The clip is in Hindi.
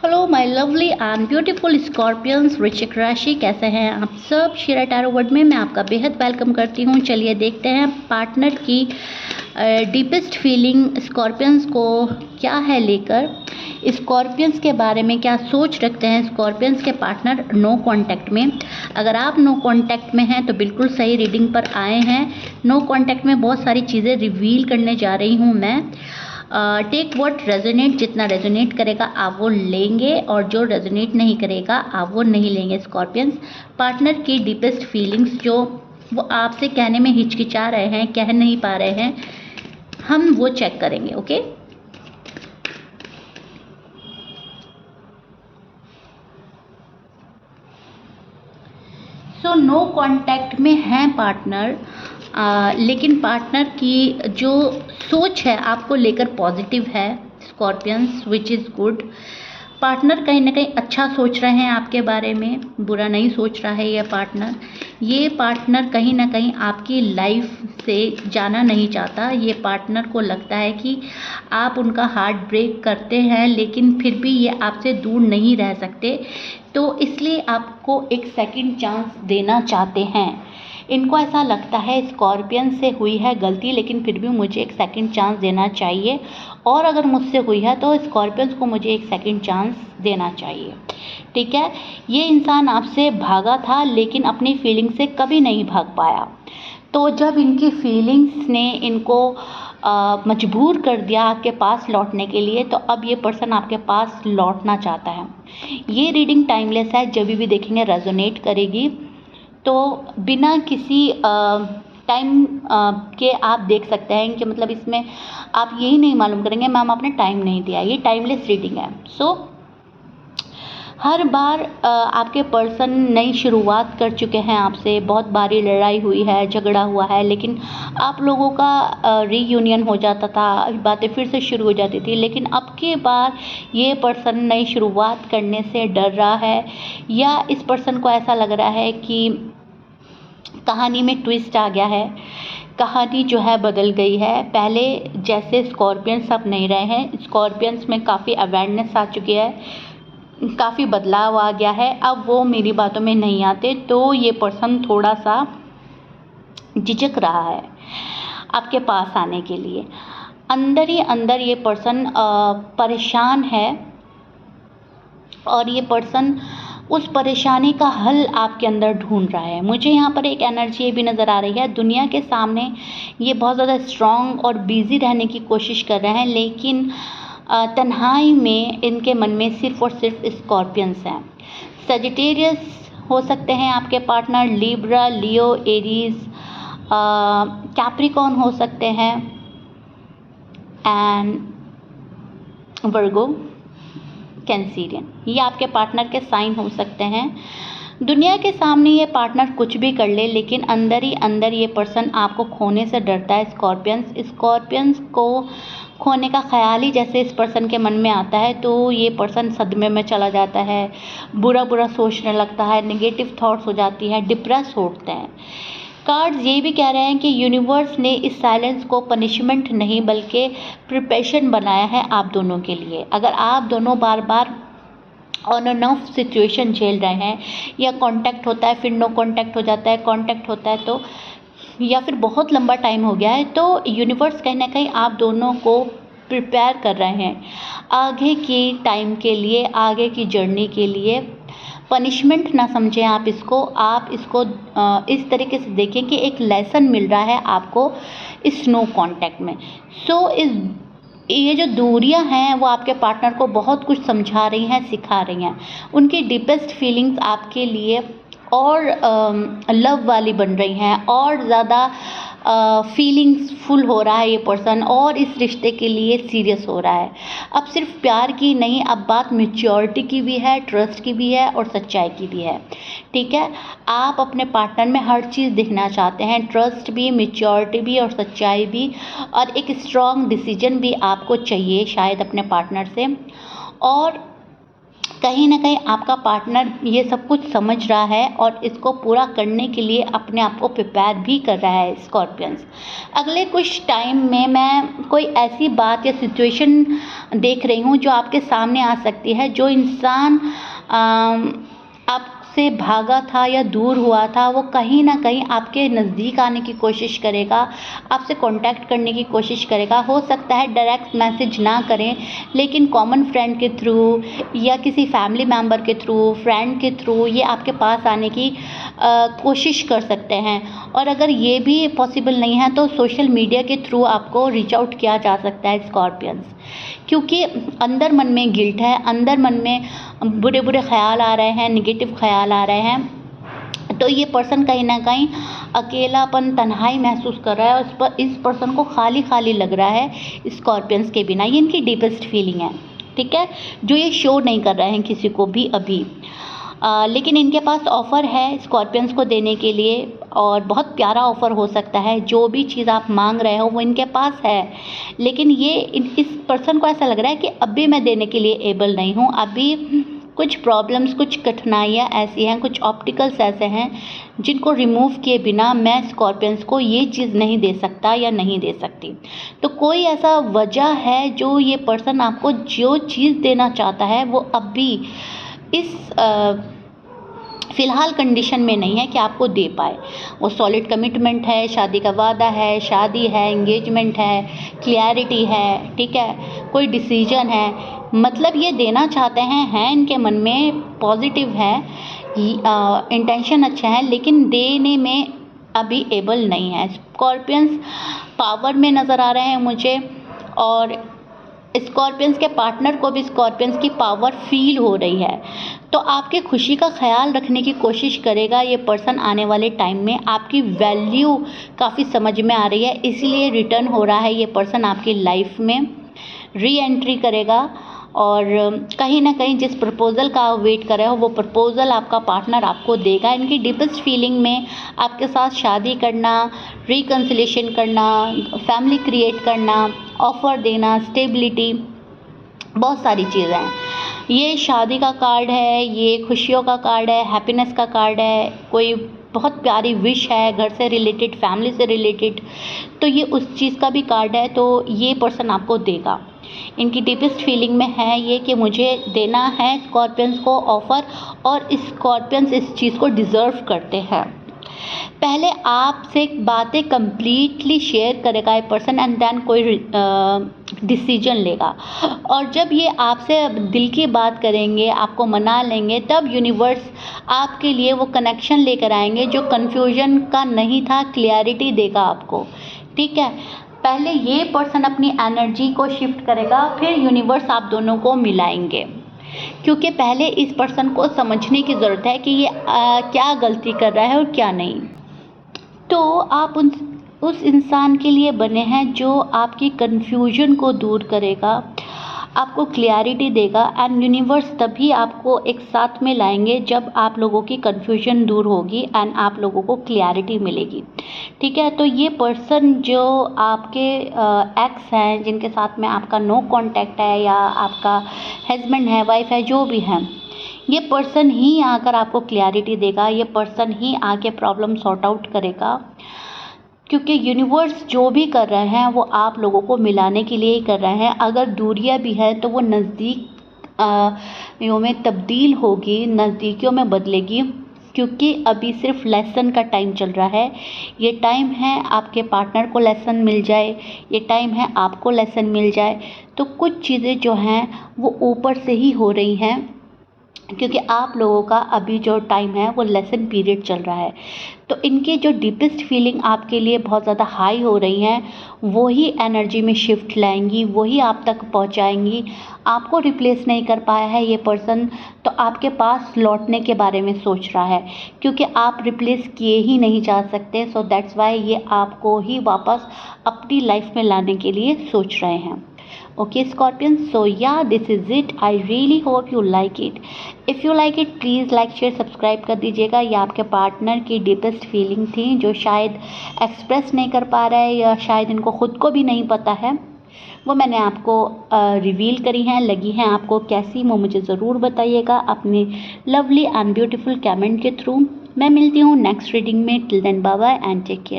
Hello my lovely and beautiful scorpions वृश्चिक राशि, कैसे हैं आप सब। शिरा टैरो वर्ड में मैं आपका बेहद वेलकम करती हूं। चलिए देखते हैं पार्टनर की डीपेस्ट फीलिंग स्कॉर्पियंस को क्या है लेकर। स्कॉर्पियंस के बारे में क्या सोच रखते हैं स्कॉर्पियंस के पार्टनर नो कांटेक्ट में। अगर आप नो कांटेक्ट में हैं तो बिल्कुल सही रीडिंग पर आए हैं। नो कांटेक्ट में बहुत सारी चीज़ें रिवील करने जा रही हूँ मैं। टेक व्हाट रेजोनेट, जितना रेजोनेट करेगा आप वो लेंगे और जो रेजोनेट नहीं करेगा आप वो नहीं लेंगे। स्कॉर्पियंस पार्टनर की डीपेस्ट फीलिंग्स जो वो आपसे कहने में हिचकिचा रहे हैं, कह नहीं पा रहे हैं, हम वो चेक करेंगे। ओके, सो नो कांटेक्ट में हैं पार्टनर, लेकिन पार्टनर की जो सोच है आपको लेकर पॉजिटिव है scorpions, which is good. Partner कहीं ना कहीं अच्छा सोच रहे हैं आपके बारे में, बुरा नहीं सोच रहा है ये पार्टनर कहीं ना कहीं आपकी लाइफ से जाना नहीं चाहता। ये पार्टनर को लगता है कि आप उनका हार्ट ब्रेक करते हैं, लेकिन फिर भी ये आपसे दूर नहीं रह सकते, तो इसलिए आपको एक सेकंड चांस देना चाहते हैं। इनको ऐसा लगता है स्कॉर्पियन से हुई है गलती, लेकिन फिर भी मुझे एक सेकंड चांस देना चाहिए, और अगर मुझसे हुई है तो स्कॉर्पियंस को मुझे एक सेकंड चांस देना चाहिए। ठीक है, ये इंसान आपसे भागा था लेकिन अपनी फीलिंग से कभी नहीं भाग पाया, तो जब इनकी फीलिंग्स ने इनको मजबूर कर दिया आपके पास लौटने के लिए, तो अब ये पर्सन आपके पास लौटना चाहता है। ये रीडिंग टाइमलेस है, जब भी देखेंगे रेजोनेट करेगी, तो बिना किसी टाइम के आप देख सकते हैं कि मतलब इसमें आप यही नहीं मालूम करेंगे मैम आपने टाइम नहीं दिया। ये टाइमलेस रीडिंग है। सो हर बार आपके पर्सन नई शुरुआत कर चुके हैं आपसे, बहुत बारी लड़ाई हुई है, झगड़ा हुआ है, लेकिन आप लोगों का रीयूनियन हो जाता था, बातें फिर से शुरू हो जाती थी, लेकिन अब के बार ये पर्सन नई शुरुआत करने से डर रहा है, या इस पर्सन को ऐसा लग रहा है कि कहानी में ट्विस्ट आ गया है, कहानी जो है बदल गई है। पहले जैसे स्कॉर्पियंस अब नहीं रहे हैं, स्कॉर्पियंस में काफ़ी अवेयरनेस आ चुकी है, काफ़ी बदलाव आ गया है, अब वो मेरी बातों में नहीं आते, तो ये पर्सन थोड़ा सा झिझक रहा है आपके पास आने के लिए। अंदर ही अंदर ये पर्सन परेशान है, और ये पर्सन उस परेशानी का हल आपके अंदर ढूंढ रहा है। मुझे यहाँ पर एक एनर्जी ये भी नज़र आ रही है, दुनिया के सामने ये बहुत ज़्यादा स्ट्रॉन्ग और बिजी रहने की कोशिश कर रहे हैं, लेकिन तन्हाई में इनके मन में सिर्फ और सिर्फ स्कॉर्पियंस हैं। सजिटेरियस हो सकते हैं आपके पार्टनर, लिब्रा, लियो, एरीज, कैप्रिकॉर्न हो सकते हैं, एंड वर्गो, कैंसीरियन, ये आपके पार्टनर के साइन हो सकते हैं। दुनिया के सामने ये पार्टनर कुछ भी कर ले, लेकिन अंदर ही अंदर ये पर्सन आपको खोने से डरता है। स्कॉर्पियंस को खोने का ख्याल ही जैसे इस पर्सन के मन में आता है, तो ये पर्सन सदमे में चला जाता है, बुरा बुरा सोचने लगता है, नेगेटिव थॉट्स हो जाती हैं, डिप्रेस होते हैं। कार्ड्स ये भी कह रहे हैं कि यूनिवर्स ने इस साइलेंस को पनिशमेंट नहीं बल्कि प्रिपरेशन बनाया है आप दोनों के लिए। अगर आप दोनों बार बार ऑन एंड ऑफ सिचुएशन झेल रहे हैं, या कांटेक्ट होता है फिर नो कांटेक्ट हो जाता है, कांटेक्ट होता है तो, या फिर बहुत लंबा टाइम हो गया है, तो यूनिवर्स कहीं ना कहीं आप दोनों को प्रिपेयर कर रहे हैं आगे की टाइम के लिए, आगे की जर्नी के लिए। पनिशमेंट ना समझें आप इसको इस तरीके से देखें कि एक लेसन मिल रहा है आपको इस नो कांटेक्ट में। सो ये जो दूरियां हैं वो आपके पार्टनर को बहुत कुछ समझा रही हैं, सिखा रही हैं। उनकी डीपेस्ट फीलिंग्स आपके लिए और लव वाली बन रही हैं, और ज़्यादा फीलिंग्स फुल हो रहा है ये पर्सन, और इस रिश्ते के लिए सीरियस हो रहा है। अब सिर्फ प्यार की नहीं, अब बात मैच्योरिटी की भी है, ट्रस्ट की भी है, और सच्चाई की भी है। ठीक है, आप अपने पार्टनर में हर चीज़ देखना चाहते हैं, ट्रस्ट भी, मैच्योरिटी भी, और सच्चाई भी, और एक स्ट्रॉन्ग डिसीजन भी आपको चाहिए शायद अपने पार्टनर से। और कहीं ना कहीं आपका पार्टनर ये सब कुछ समझ रहा है और इसको पूरा करने के लिए अपने आप को प्रिपेयर भी कर रहा है स्कॉर्पियंस। अगले कुछ टाइम में मैं कोई ऐसी बात या सिचुएशन देख रही हूँ जो आपके सामने आ सकती है। जो इंसान आपसे भागा था या दूर हुआ था, वो कहीं ना कहीं आपके नज़दीक आने की कोशिश करेगा, आपसे कांटेक्ट करने की कोशिश करेगा। हो सकता है डायरेक्ट मैसेज ना करें, लेकिन कॉमन फ्रेंड के थ्रू या किसी फैमिली मेम्बर के थ्रू, फ्रेंड के थ्रू ये आपके पास आने की कोशिश कर सकते हैं। और अगर ये भी पॉसिबल नहीं है तो सोशल मीडिया के थ्रू आपको रीच आउट किया जा सकता है स्कॉर्पियंस, क्योंकि अंदर मन में गिल्ट है, अंदर मन में बुरे बुरे ख्याल आ रहे हैं, निगेटिव ख्याल आ रहे हैं। तो ये पर्सन कहीं ना कहीं अकेलापन, तन्हाई महसूस कर रहा है और इस पर्सन को खाली खाली लग रहा है स्कॉर्पियंस के बिना। ये इनकी डीपेस्ट फीलिंग है, ठीक है, जो ये शो नहीं कर रहे हैं किसी को भी अभी। लेकिन इनके पास ऑफ़र है स्कॉर्पियंस को देने के लिए, और बहुत प्यारा ऑफ़र हो सकता है। जो भी चीज़ आप मांग रहे हो वो इनके पास है, लेकिन इस पर्सन को ऐसा लग रहा है कि अभी मैं देने के लिए एबल नहीं हूँ। अभी कुछ प्रॉब्लम्स, कुछ कठिनाइयाँ ऐसी हैं, कुछ ऑब्स्टिकल्स ऐसे हैं जिनको रिमूव किए बिना मैं स्कॉर्पियंस को ये चीज़ नहीं दे सकता या नहीं दे सकती। तो कोई ऐसा वजह है जो ये पर्सन आपको जो चीज़ देना चाहता है वो अभी इस फ़िलहाल कंडीशन में नहीं है कि आपको दे पाए। वो सॉलिड कमिटमेंट है, शादी का वादा है, शादी है, एंगेजमेंट है, क्लैरिटी है, ठीक है, कोई डिसीजन है, मतलब ये देना चाहते हैं इनके मन में पॉजिटिव है, इंटेंशन अच्छा है, लेकिन देने में अभी एबल नहीं है। स्कॉर्पियंस पावर में नज़र आ रहे हैं मुझे, और स्कॉर्पियंस के पार्टनर को भी स्कॉर्पियंस की पावर फील हो रही है। तो आपके खुशी का ख्याल रखने की कोशिश करेगा ये पर्सन आने वाले टाइम में। आपकी वैल्यू काफ़ी समझ में आ रही है, इसीलिए रिटर्न हो रहा है ये पर्सन आपकी लाइफ में, री एंट्री करेगा। और कहीं ना कहीं जिस प्रपोज़ल का आप वेट कर रहे हो वो प्रपोज़ल आपका पार्टनर आपको देगा। इनकी डीपेस्ट फीलिंग में आपके साथ शादी करना, रिकन्सिलेशन करना, फैमिली क्रिएट करना, ऑफ़र देना, स्टेबिलिटी, बहुत सारी चीज़ें हैं। ये शादी का कार्ड है, ये खुशियों का कार्ड है, हैप्पीनेस का कार्ड है, कोई बहुत प्यारी विश है घर से रिलेटेड, फैमिली से रिलेटेड, तो ये उस चीज़ का भी कार्ड है। तो ये पर्सन आपको देगा। इनकी डीपेस्ट फीलिंग में है ये कि मुझे देना है स्कॉर्पियंस को ऑफ़र, और स्कॉर्पियंस इस चीज़ को डिज़र्व करते हैं। पहले आपसे बातें कंप्लीटली शेयर करेगा ये पर्सन, एंड देन कोई डिसीजन लेगा। और जब ये आपसे दिल की बात करेंगे, आपको मना लेंगे, तब यूनिवर्स आपके लिए वो कनेक्शन लेकर आएंगे जो कन्फ्यूजन का नहीं था, क्लियरिटी देगा आपको, ठीक है। पहले ये पर्सन अपनी एनर्जी को शिफ्ट करेगा, फिर यूनिवर्स आप दोनों को मिलाएंगे, क्योंकि पहले इस पर्सन को समझने की ज़रूरत है कि ये क्या गलती कर रहा है और क्या नहीं। तो आप उस इंसान के लिए बने हैं जो आपकी कन्फ्यूजन को दूर करेगा, आपको क्लियरिटी देगा, एंड यूनिवर्स तभी आपको एक साथ में लाएंगे जब आप लोगों की कन्फ्यूजन दूर होगी एंड आप लोगों को क्लियरिटी मिलेगी, ठीक है। तो ये पर्सन जो आपके एक्स हैं, जिनके साथ में आपका नो कांटेक्ट है, या आपका हस्बैंड है, वाइफ है, जो भी है, ये पर्सन ही आकर आपको क्लियरिटी देगा, ये पर्सन ही आके प्रॉब्लम सॉर्ट आउट करेगा, क्योंकि यूनिवर्स जो भी कर रहे हैं वो आप लोगों को मिलाने के लिए ही कर रहे हैं। अगर दूरियां भी हैं तो वो नज़दीकियों में तब्दील होगी, नज़दीकियों में बदलेगी, क्योंकि अभी सिर्फ लेसन का टाइम चल रहा है। ये टाइम है आपके पार्टनर को लेसन मिल जाए, ये टाइम है आपको लेसन मिल जाए। तो कुछ चीज़ें जो हैं वो ऊपर से ही हो रही हैं, क्योंकि आप लोगों का अभी जो टाइम है वो लेसन पीरियड चल रहा है। तो इनकी जो डीपेस्ट फीलिंग आपके लिए बहुत ज़्यादा हाई हो रही हैं, वही एनर्जी में शिफ्ट लाएंगी, वही आप तक पहुंचाएंगी। आपको रिप्लेस नहीं कर पाया है ये पर्सन, तो आपके पास लौटने के बारे में सोच रहा है, क्योंकि आप रिप्लेस किए ही नहीं जा सकते। सो दैट्स वाई ये आपको ही वापस अपनी लाइफ में लाने के लिए सोच रहे हैं। Okay Scorpions, so yeah, this is it. I really hope you like it. If you like it, please like, share, subscribe कर दीजिएगा। ये आपके पार्टनर की डीपेस्ट फीलिंग थी जो शायद एक्सप्रेस नहीं कर पा रहा है, या शायद इनको खुद को भी नहीं पता है। वो मैंने आपको रिवील करी हैं, लगी हैं आपको कैसी, वो मुझे ज़रूर बताइएगा अपने लवली एंड ब्यूटीफुल कमेंट के थ्रू। मैं मिलती हूँ नेक्स्ट रीडिंग में। Till then bye bye and take care.